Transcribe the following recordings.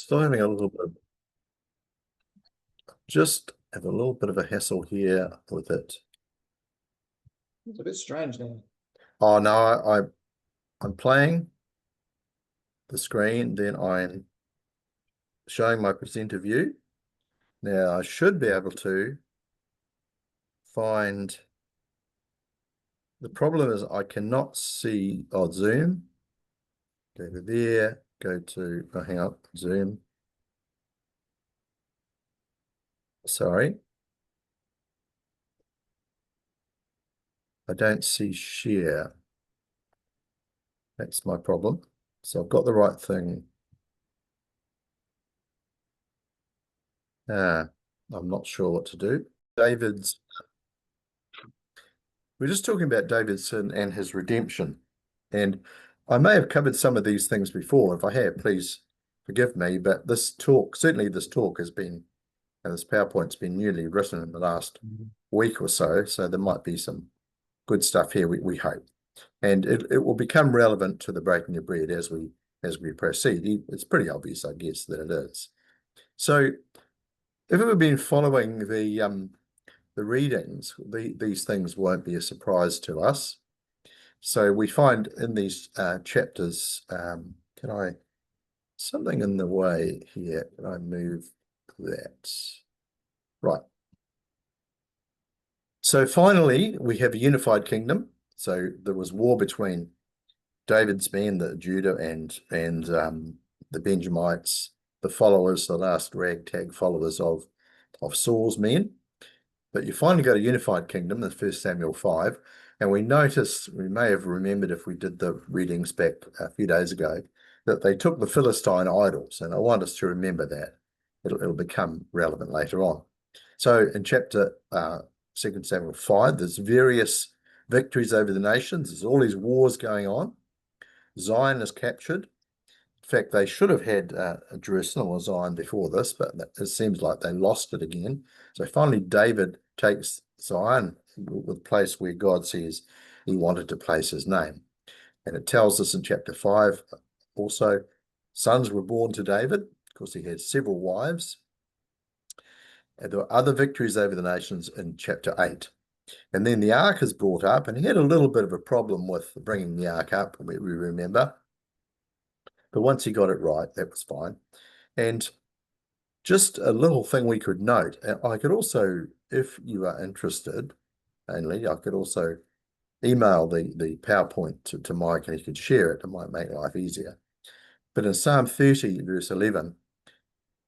Still having a little bit, just have a little bit of a hassle here with it. It's a bit strange now. Oh no, I'm playing the screen, then I'm showing my presenter view. Now I should be able to find, the problem is I cannot see, Zoom. Go to there, go to, hang on, Zoom. Sorry. I don't see share. That's my problem. So I've got the right thing. I'm not sure what to do. We're just talking about David's sin and his redemption. And I may have covered some of these things before. If I have, please forgive me. But this talk, certainly this talk has been, and this PowerPoint's been newly written in the last week or so. So there might be some good stuff here, we hope. And it will become relevant to the breaking of bread as we proceed. It's pretty obvious, I guess, that it is. So if we've been following the readings, these things won't be a surprise to us. So we find in these chapters, something in the way here, can I move that? Right. So finally, we have a unified kingdom. So there was war between David's men, the Judah and the Benjamites, the followers, the last ragtag followers of Saul's men. But you finally got a unified kingdom in 1 Samuel 5. And we notice, we may have remembered if we did the readings back a few days ago, that they took the Philistine idols. And I want us to remember that. It'll become relevant later on. So in chapter 2 Samuel 5, there's various victories over the nations. There's all these wars going on. Zion is captured. In fact, they should have had Jerusalem or Zion before this, but it seems like they lost it again. So finally, David takes Zion, the place where God says he wanted to place his name. And it tells us in chapter 5 also, sons were born to David. Of course, he had several wives. And there were other victories over the nations in chapter 8. And then the ark is brought up, and he had a little bit of a problem with bringing the ark up, we remember. But once he got it right, that was fine. And just a little thing we could note, I could also, if you are interested, only, I could also email the PowerPoint to Mike and he could share it. It might make life easier. But in Psalm 30, verse 11,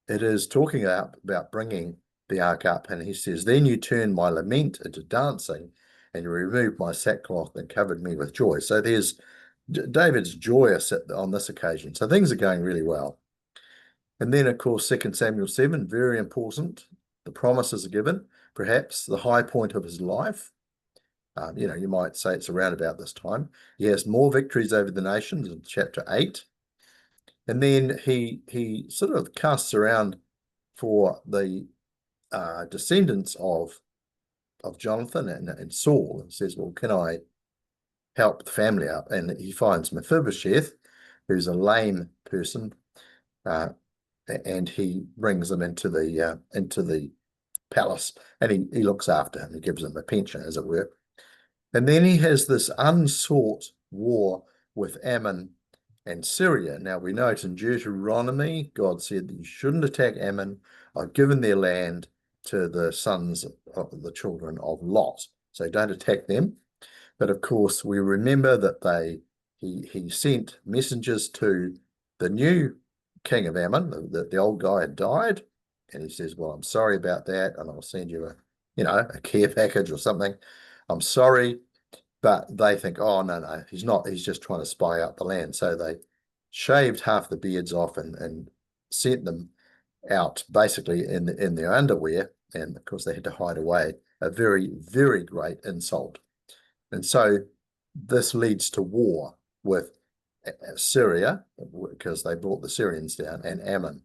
it is talking about bringing the ark up, and he says, then you turned my lament into dancing, and you removed my sackcloth and covered me with joy. So there's David's joyous on this occasion. So things are going really well. And then, of course, 2 Samuel 7, very important. The promises are given, perhaps the high point of his life. You might say it's around about this time. He has more victories over the nations in chapter 8. And then he sort of casts around for the descendants of Jonathan and Saul, and says, well, can I help the family out? And he finds Mephibosheth, who's a lame person, and he brings them into the palace, and he looks after him. He gives him a pension, as it were. And then he has this unsought war with Ammon and Syria. Now we note in Deuteronomy, God said that you shouldn't attack Ammon. I've given their land to the sons of the children of Lot, so don't attack them. But of course, we remember that he sent messengers to the new king of Ammon. The old guy had died, and he says, well, I'm sorry about that, and I'll send you a care package or something. I'm sorry. But they think, oh, no, he's not. He's just trying to spy out the land. So they shaved half the beards off and sent them out basically in their underwear. And of course, they had to hide away. A very, very great insult. And so this leads to war with Syria, because they brought the Syrians down, and Ammon.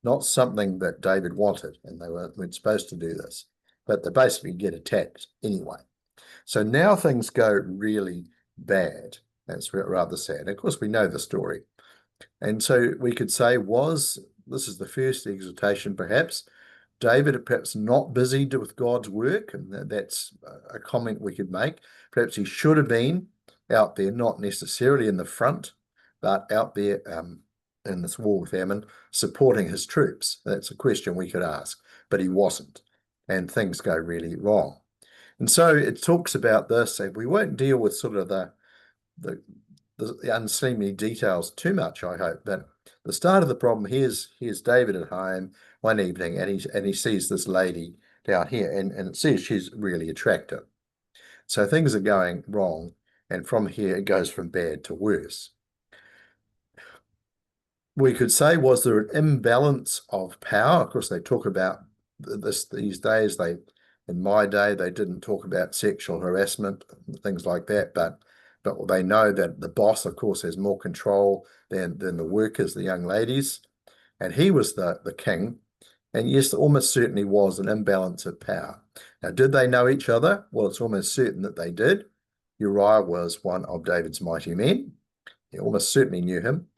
Not something that David wanted, and they weren't supposed to do this. But they basically get attacked anyway. So now things go really bad. That's rather sad. Of course, we know the story. And so we could say, was this is the first exhortation, perhaps. David perhaps not busied with God's work, and that's a comment we could make. Perhaps he should have been out there, not necessarily in the front, but out there in this war with Ammon, supporting his troops. That's a question we could ask, but he wasn't, and things go really wrong. And so it talks about this, and we won't deal with sort of the unseemly details too much, I hope, but the start of the problem, here's David at home one evening, and he sees this lady down here, and it says she's really attractive. So things are going wrong, and from here it goes from bad to worse. We could say, was there an imbalance of power? Of course, they talk about this these days. In my day, they didn't talk about sexual harassment, things like that, but they know that the boss, of course, has more control than the workers, the young ladies, and he was the king. And yes, there almost certainly was an imbalance of power. Now, did they know each other? Well, it's almost certain that they did. Uriah was one of David's mighty men. He almost certainly knew him.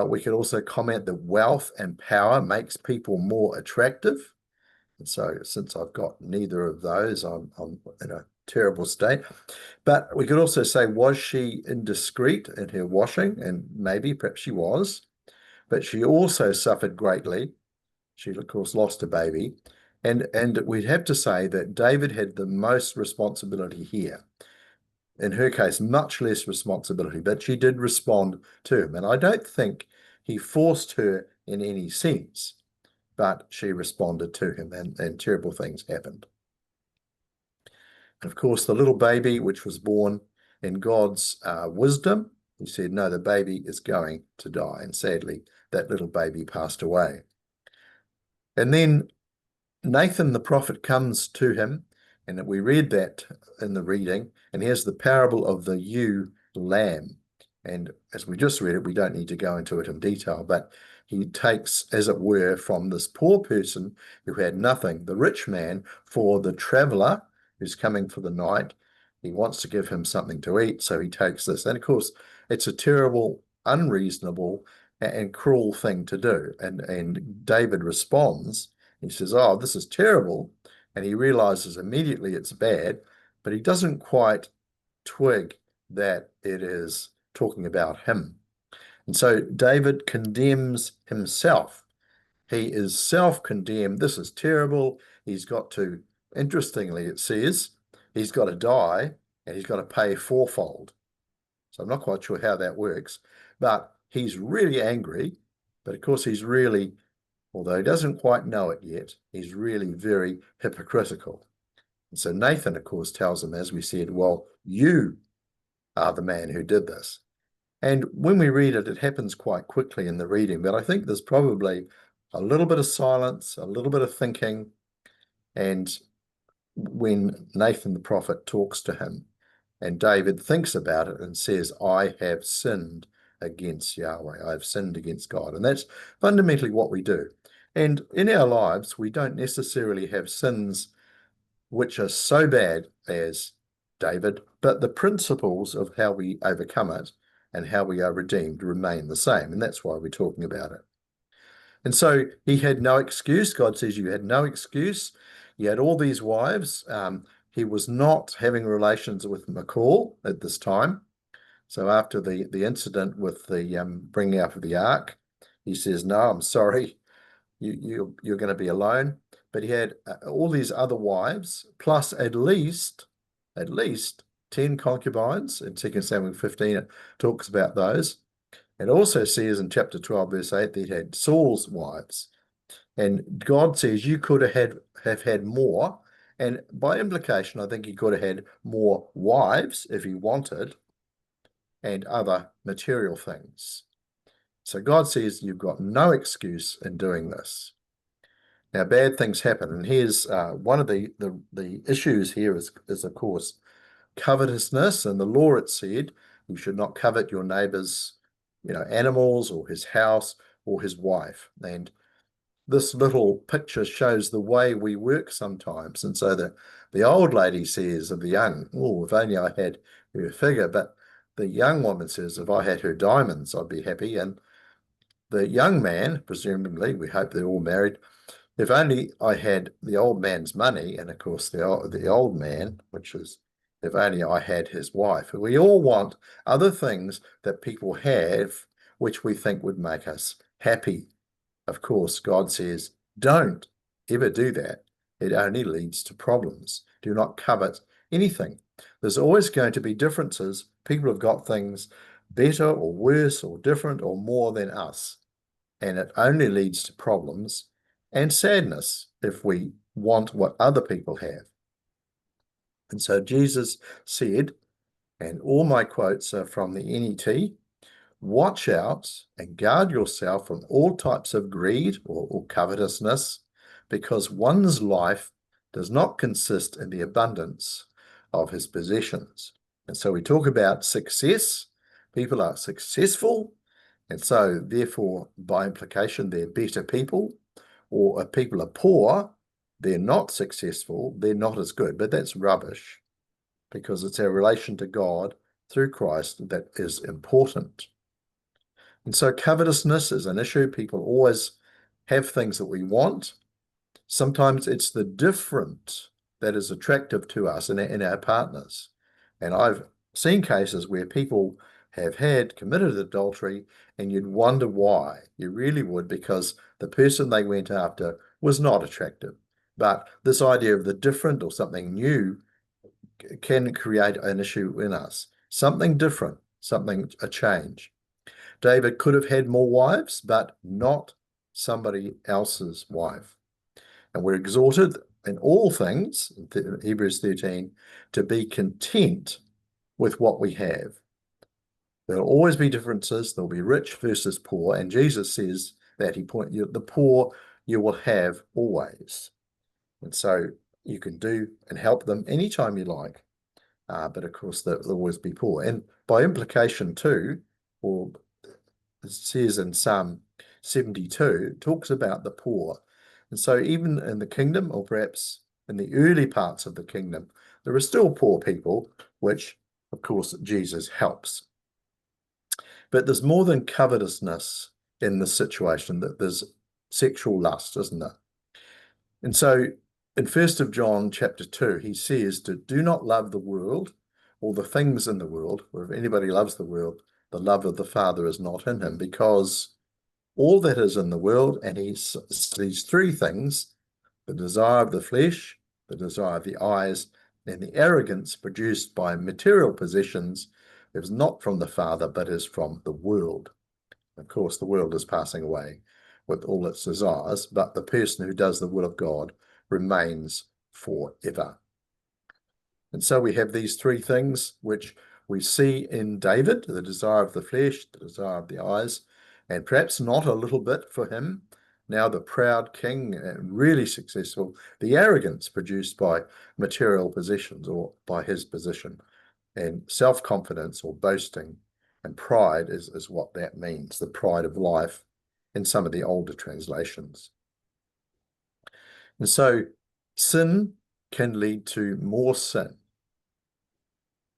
We could also comment that wealth and power makes people more attractive. And so since I've got neither of those, I'm in a terrible state. But we could also say, was she indiscreet in her washing? And maybe, perhaps she was. But she also suffered greatly. She, of course, lost a baby. And we'd have to say that David had the most responsibility here. In her case, much less responsibility, but she did respond to him. And I don't think he forced her in any sense, but she responded to him, and terrible things happened. And of course, the little baby, which was born in God's wisdom, he said, no, the baby is going to die. And sadly, that little baby passed away. And then Nathan the prophet comes to him, and we read that in the reading, and here's the parable of the ewe lamb. And as we just read it, we don't need to go into it in detail, but he takes, as it were, from this poor person who had nothing, the rich man, for the traveler who's coming for the night. He wants to give him something to eat, so he takes this. And of course, it's a terrible, unreasonable, and cruel thing to do. And David responds. He says, oh, this is terrible. And he realizes immediately it's bad, but he doesn't quite twig that it is talking about him. And so David condemns himself. He is self-condemned. This is terrible. He's got to, interestingly, it says, he's got to die and he's got to pay fourfold. So I'm not quite sure how that works, but he's really angry. But of course, he's really, although he doesn't quite know it yet, he's really very hypocritical. And so Nathan, of course, tells him, as we said, well, you are the man who did this. And when we read it, it happens quite quickly in the reading, but I think there's probably a little bit of silence, a little bit of thinking, and when Nathan the prophet talks to him, and David thinks about it and says, I have sinned against Yahweh. I have sinned against God. And that's fundamentally what we do. And in our lives, we don't necessarily have sins which are so bad as David, but the principles of how we overcome it and how we are redeemed remain the same. And that's why we're talking about it. And so he had no excuse. God says you had no excuse. You had all these wives. He was not having relations with Michal at this time. So after the incident with the bringing out of the ark, he says, no, I'm sorry, you're going to be alone. But he had all these other wives, plus at least 10 concubines. In 2 Samuel 15, it talks about those. It also says in chapter 12, verse 8, that he had Saul's wives. And God says you could have had more. And by implication, I think he could have had more wives if he wanted, and other material things. So God says you've got no excuse in doing this. Now, bad things happen. And here's one of the issues here is, of course, covetousness. And the law, it said, you should not covet your neighbor's, animals or his house or his wife. And this little picture shows the way we work sometimes. And so the old lady says of the young, oh, if only I had her figure. But the young woman says, if I had her diamonds, I'd be happy. And the young man, presumably, we hope they're all married, if only I had the old man's money, and of course the old man, which is if only I had his wife. We all want other things that people have which we think would make us happy. Of course, God says, don't ever do that. It only leads to problems. Do not covet anything. There's always going to be differences. People have got things better or worse or different or more than us. And it only leads to problems and sadness if we want what other people have. And so Jesus said, and all my quotes are from the NET, watch out and guard yourself from all types of greed or covetousness, because one's life does not consist in the abundance of his possessions. And so we talk about success. People are successful, and so therefore, by implication, they're better people. Or if people are poor, they're not successful, they're not as good. But that's rubbish, because it's our relation to God through Christ that is important. And so covetousness is an issue. People always have things that we want. Sometimes it's the different that is attractive to us in our partners. And I've seen cases where people have committed adultery, and you'd wonder why. You really would, because the person they went after was not attractive. But this idea of the different or something new can create an issue in us. Something different, a change. David could have had more wives, but not somebody else's wife. And we're exhorted in all things, in Hebrews 13, to be content with what we have. There'll always be differences. There'll be rich versus poor. And Jesus says that the poor you will have always. And so you can do and help them anytime you like. But of course, there'll always be poor. And by implication too, or it says in Psalm 72, it talks about the poor. And so even in the kingdom, or perhaps in the early parts of the kingdom, there are still poor people, which of course Jesus helps. But there's more than covetousness in this situation, that there's sexual lust, isn't there? And so in 1 John chapter 2, he says to do not love the world or the things in the world, or if anybody loves the world, the love of the Father is not in him, because all that is in the world, and these three things, the desire of the flesh, the desire of the eyes, and the arrogance produced by material possessions, is not from the Father, but is from the world. Of course, the world is passing away with all its desires, but the person who does the will of God remains forever. And so we have these three things which we see in David: the desire of the flesh, the desire of the eyes, and perhaps not a little bit for him, now the proud king and really successful, the arrogance produced by material possessions or by his position, and self-confidence or boasting and pride is what that means, the pride of life in some of the older translations. And so sin can lead to more sin.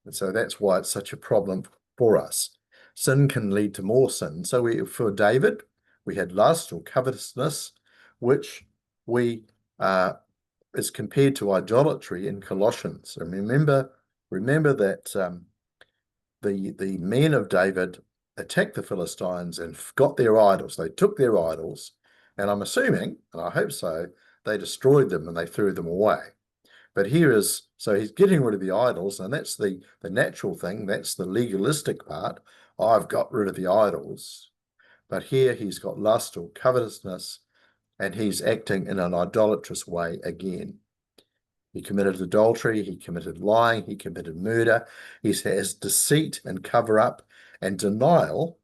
And so that's why it's such a problem for us. Sin can lead to more sin. So for David, we had lust or covetousness, which is compared to idolatry in Colossians. And remember that the men of David attacked the Philistines and got their idols. They took their idols, and I'm assuming, and I hope so, they destroyed them and they threw them away. But so he's getting rid of the idols, and that's the natural thing. That's the legalistic part. I've got rid of the idols. But here he's got lust or covetousness, and he's acting in an idolatrous way again. He committed adultery, he committed lying, he committed murder. He has deceit and cover up and denial.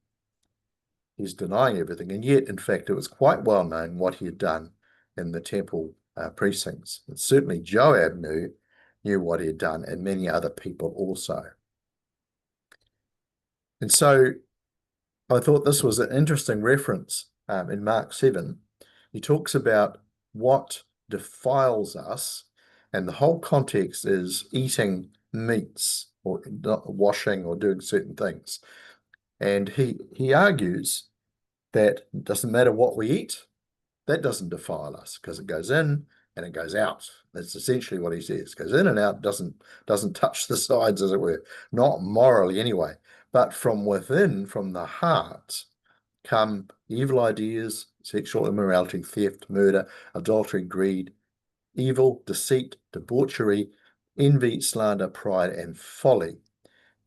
He's denying everything. And yet, in fact, it was quite well known what he had done in the temple precincts. And certainly Joab knew what he had done, and many other people also. And so I thought this was an interesting reference in Mark 7. He talks about what defiles us, and the whole context is eating meats or not washing or doing certain things. And he argues that doesn't matter what we eat, that doesn't defile us because it goes in and it goes out. That's essentially what he says. It goes in and out, doesn't touch the sides, as it were. Not morally anyway, but from within, from the heart, come evil ideas, sexual immorality, theft, murder, adultery, greed, evil, deceit, debauchery, envy, slander, pride, and folly.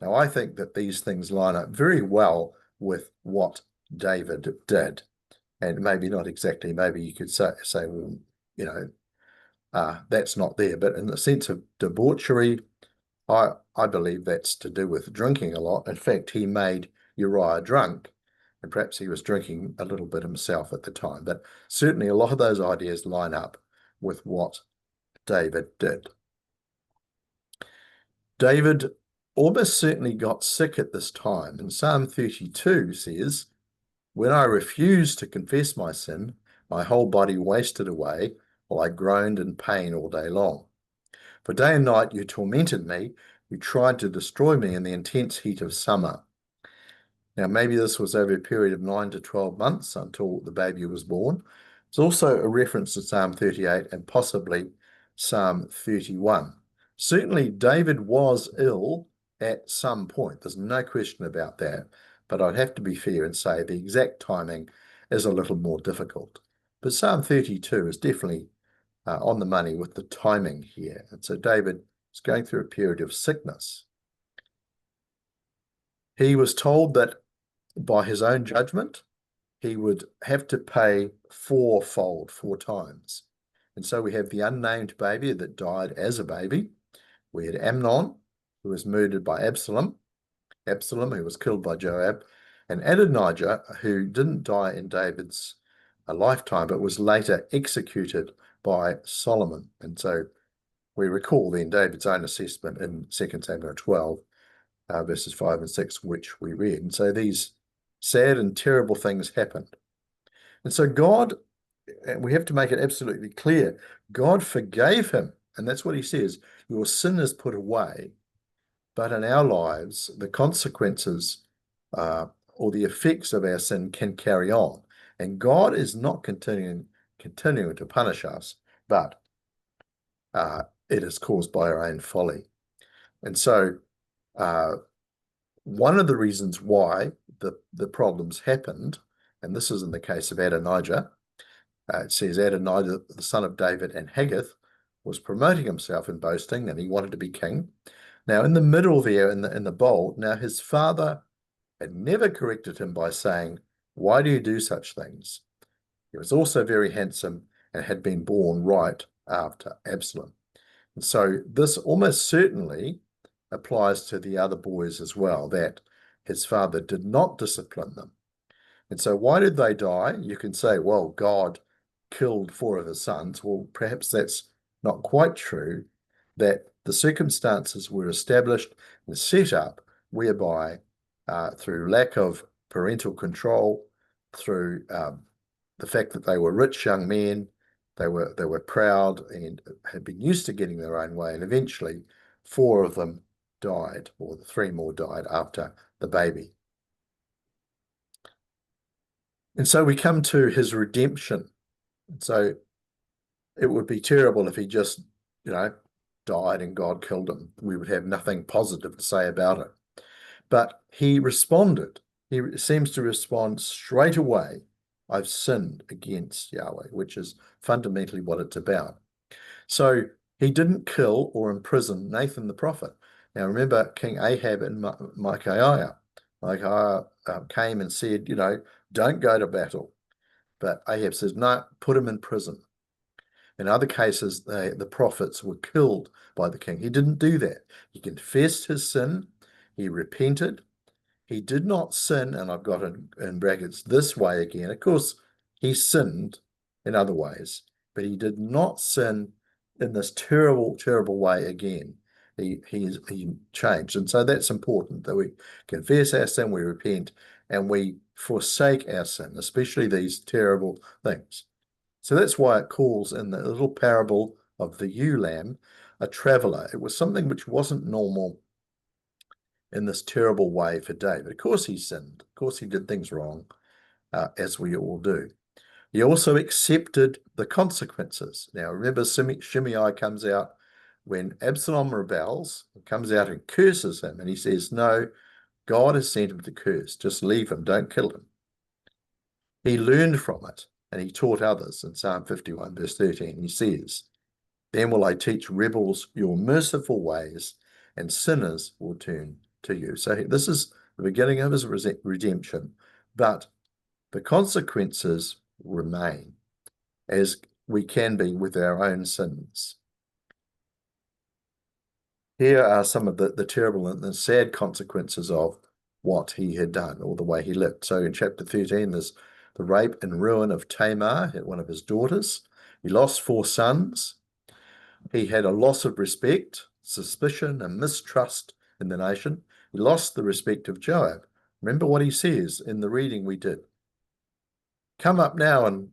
Now, I think that these things line up very well with what David did. And maybe not exactly, maybe you could say well, you know, that's not there. But in the sense of debauchery, I believe that's to do with drinking a lot. In fact, he made Uriah drunk, and perhaps he was drinking a little bit himself at the time. But certainly a lot of those ideas line up with what David did. David almost certainly got sick at this time. And Psalm 32 says, "When I refused to confess my sin, my whole body wasted away, while I groaned in pain all day long. For day and night you tormented me, you tried to destroy me in the intense heat of summer." Now, maybe this was over a period of 9 to 12 months until the baby was born. It's also a reference to Psalm 38 and possibly Psalm 31. Certainly, David was ill at some point. There's no question about that. But I'd have to be fair and say the exact timing is a little more difficult. But Psalm 32 is definitely on the money with the timing here. And so David is going through a period of sickness. He was told that by his own judgment, he would have to pay fourfold, 4 times. And so we have the unnamed baby that died as a baby. We had Amnon, who was murdered by Absalom, who was killed by Joab, and Adonijah, who didn't die in David's lifetime, but was later executed by Solomon. And so we recall then David's own assessment in 2 Samuel 12, verses 5 and 6, which we read. And so these sad and terrible things happened. And so God, and we have to make it absolutely clear, God forgave him. And that's what he says, your sin is put away. But in our lives, the consequences or the effects of our sin can carry on. And God is not continuing to punish us, but it is caused by our own folly. And so one of the reasons why the problems happened, and this is in the case of Adonijah, it says Adonijah, the son of David and Haggith, was promoting himself and boasting, and he wanted to be king. Now, in the middle there, in the bold, now his father had never corrected him by saying, "Why do you do such things?" He was also very handsome and had been born right after Absalom. And so this almost certainly applies to the other boys as well, that his father did not discipline them. And so why did they die? You can say, well, God killed 4 of his sons. Well, perhaps that's not quite true, that the circumstances were established and set up whereby through lack of parental control, through the fact that they were rich young men, they were proud and had been used to getting their own way, and eventually 4 of them died, or the 3 more died after the baby. And so we come to his redemption. And so it would be terrible if he just, died and God killed him. We would have nothing positive to say about it. But he responded. He seems to respond straight away. I've sinned against Yahweh, which is fundamentally what it's about. So he didn't kill or imprison Nathan the prophet. Now remember King Ahab and Micaiah. Micaiah came and said, don't go to battle. But Ahab says, no, put him in prison. In other cases, the prophets were killed by the king. He didn't do that. He confessed his sin. He repented. He did not sin, and I've got it in brackets, this way again. Of course, he sinned in other ways, but he did not sin in this terrible, terrible way again. He changed. And so that's important, that we confess our sin, we repent, and we forsake our sin, especially these terrible things. So that's why it calls in the little parable of the ewe lamb a traveler. It was something which wasn't normal in this terrible way for David. Of course he sinned. Of course he did things wrong. as we all do. He also accepted the consequences. Now, remember, Shimei comes out when Absalom rebels, comes out and curses him, and he says, no, God has sent him to curse. Just leave him, don't kill him. He learned from it, and he taught others. In Psalm 51, verse 13, he says, then will I teach rebels your merciful ways, and sinners will turn to you. So this is the beginning of his redemption, but the consequences remain, as we can be with our own sins. Here are some of the terrible and the sad consequences of what he had done, or the way he lived. So in chapter 13, there's the rape and ruin of Tamar, one of his daughters. He lost 4 sons. He had a loss of respect, suspicion, and mistrust in the nation. He lost the respect of Joab. Remember what he says in the reading we did. Come up now and,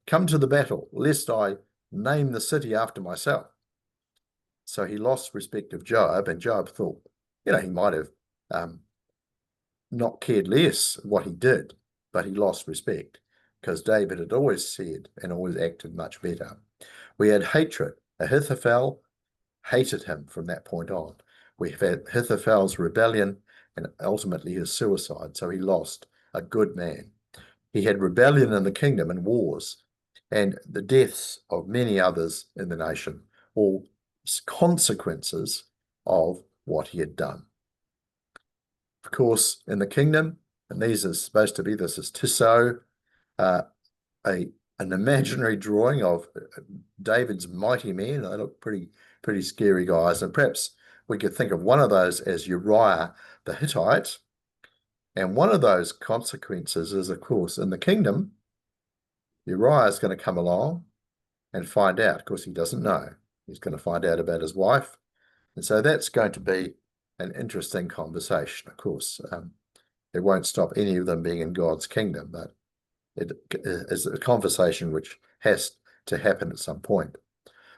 come to the battle, lest I name the city after myself. So he lost respect of Joab, and Joab thought, he might have not cared less what he did, but he lost respect because David had always said and always acted much better. We had hatred. Ahithophel hated him from that point on. We have had Ahithophel's rebellion and ultimately his suicide, so he lost a good man. He had rebellion in the kingdom and wars, and the deaths of many others in the nation, all consequences of what he had done. Of course, in the kingdom, and this is Tissot, an imaginary drawing of David's mighty men. They look pretty scary guys, and perhaps we could think of one of those as Uriah the Hittite. And one of those consequences is, of course, in the kingdom, Uriah is going to come along and find out. Of course, he doesn't know. He's going to find out about his wife. And so that's going to be an interesting conversation. Of course, it won't stop any of them being in God's kingdom, but it is a conversation which has to happen at some point.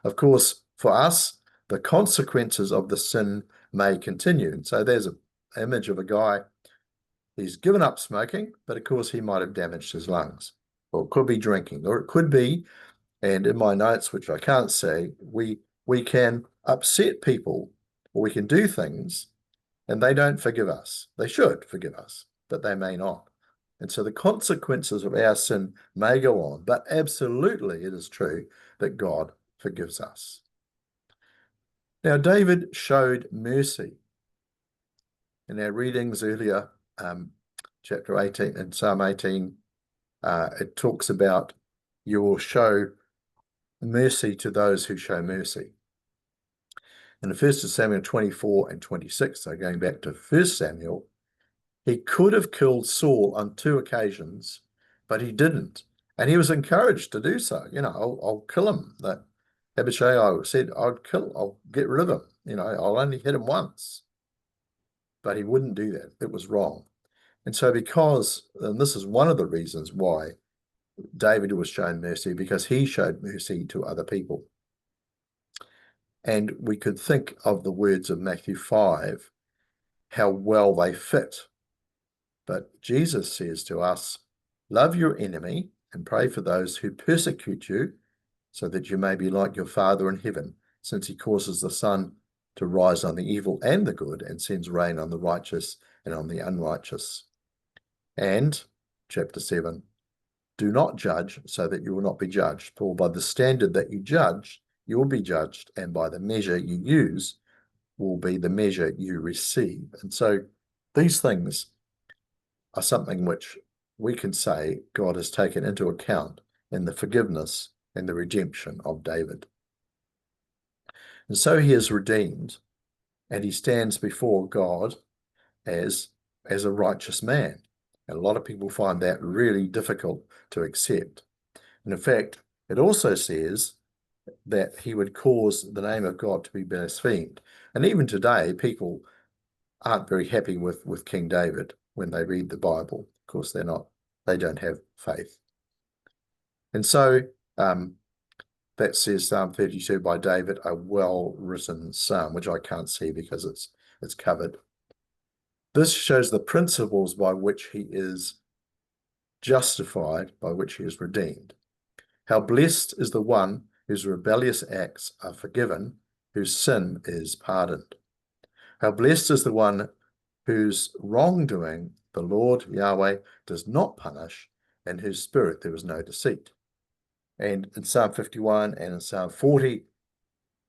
Of course, for us, the consequences of the sin may continue. And so there's an image of a guy. He's given up smoking, but of course he might have damaged his lungs, or it could be drinking, or it could be, and in my notes, which I can't say, we can upset people, or we can do things, and they don't forgive us. They should forgive us, but they may not. And so the consequences of our sin may go on, but absolutely it is true that God forgives us. Now, David showed mercy. In our readings earlier, chapter 18 and Psalm 18, it talks about you will show mercy to those who show mercy. In 1 Samuel 24 and 26, so going back to 1 Samuel, he could have killed Saul on 2 occasions, but he didn't. And he was encouraged to do so. I'll kill him. That Abishai said, I'll get rid of him. I'll only hit him once. But he wouldn't do that. It was wrong. And so and this is one of the reasons why David was shown mercy, because he showed mercy to other people. And we could think of the words of Matthew 5, how well they fit. But Jesus says to us, love your enemy and pray for those who persecute you, so that you may be like your Father in heaven, since he causes the sun to rise on the evil and the good, and sends rain on the righteous and on the unrighteous. And, chapter 7, do not judge so that you will not be judged. For by the standard that you judge, you will be judged, and by the measure you use will be the measure you receive. And so these things are something which we can say God has taken into account in the forgiveness and the redemption of David. And so he is redeemed, and he stands before God as a righteous man. And a lot of people find that really difficult to accept. And in fact, it also says that he would cause the name of God to be blasphemed. And even today, people aren't very happy with King David when they read the Bible. Of course, they don't have faith. And so that says Psalm 32 by David, a well-written psalm, which I can't see because it's covered. This shows the principles by which he is justified, by which he is redeemed. How blessed is the one whose rebellious acts are forgiven, whose sin is pardoned. How blessed is the one whose wrongdoing the Lord Yahweh does not punish, in whose spirit there is no deceit. And in Psalm 51 and in Psalm 40,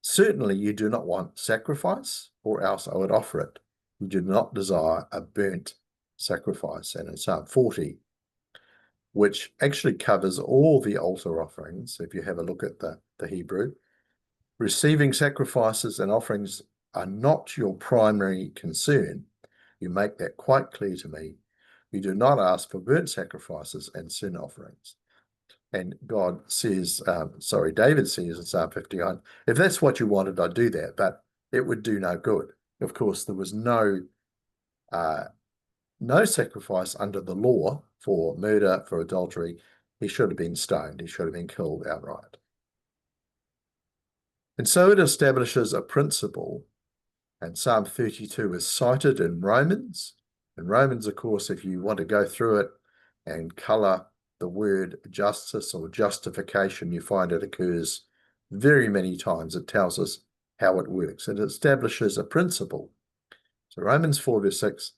certainly you do not want sacrifice, or else I would offer it. You do not desire a burnt sacrifice. And in Psalm 40, which actually covers all the altar offerings, if you have a look at the Hebrew, receiving sacrifices and offerings are not your primary concern. You make that quite clear to me. You do not ask for burnt sacrifices and sin offerings. And God says, David says in Psalm 51, if that's what you wanted, I'd do that, but it would do no good. Of course, there was no sacrifice under the law for murder, for adultery. He should have been stoned. He should have been killed outright. And so it establishes a principle, and Psalm 32 is cited in Romans. In Romans, of course, if you want to go through it and colour the word justice or justification, you find it occurs very many times. It tells us how it works. It establishes a principle. So Romans 4 verse 6,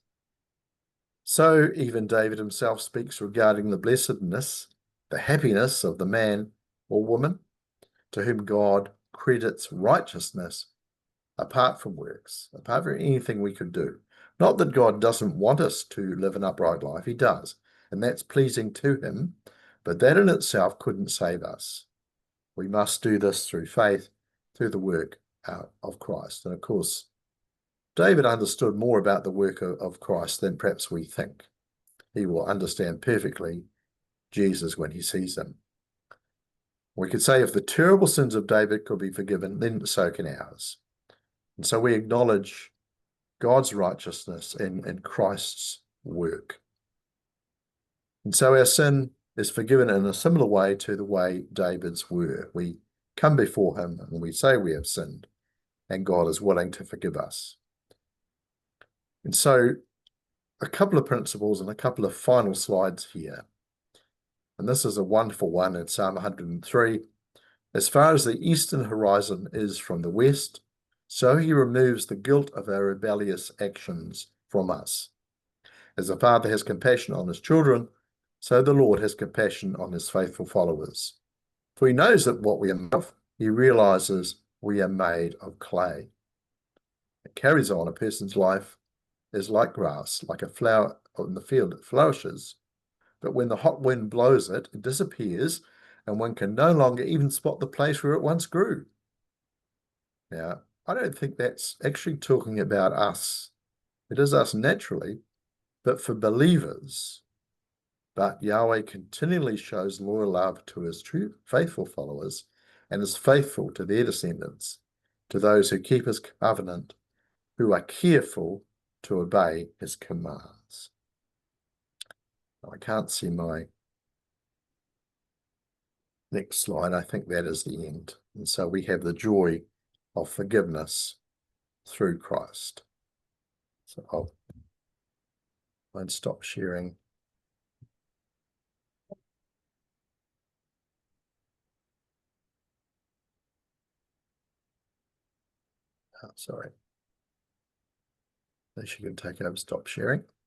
so even David himself speaks regarding the blessedness, the happiness of the man or woman to whom God credits righteousness apart from works, apart from anything we could do. Not that God doesn't want us to live an upright life, he does, and that's pleasing to him, but that in itself couldn't save us. We must do this through faith, through the work of Christ. And of course, David understood more about the work of Christ than perhaps we think. He will understand perfectly Jesus when he sees him. We could say if the terrible sins of David could be forgiven, then so can ours. And so we acknowledge God's righteousness in Christ's work. And so our sin is forgiven in a similar way to the way David's were. We come before him and we say we have sinned, and God is willing to forgive us. And so a couple of principles and a couple of final slides here. And this is a wonderful one in Psalm 103. As far as the eastern horizon is from the west, so he removes the guilt of our rebellious actions from us. As a father has compassion on his children, so the Lord has compassion on his faithful followers. For he knows that what we are made of, he realizes we are made of clay. It carries on. A person's life is like grass, like a flower in the field. It flourishes, but when the hot wind blows it, it disappears, and one can no longer even spot the place where it once grew. Now, I don't think that's actually talking about us. It is us naturally, but for believers. But Yahweh continually shows loyal love to his true faithful followers and is faithful to their descendants, to those who keep his covenant, who are careful to obey his commands. I can't see my next slide. I think that is the end. And so we have the joy of forgiveness through Christ. So I'll stop sharing. Oh, sorry. She can take over, stop sharing.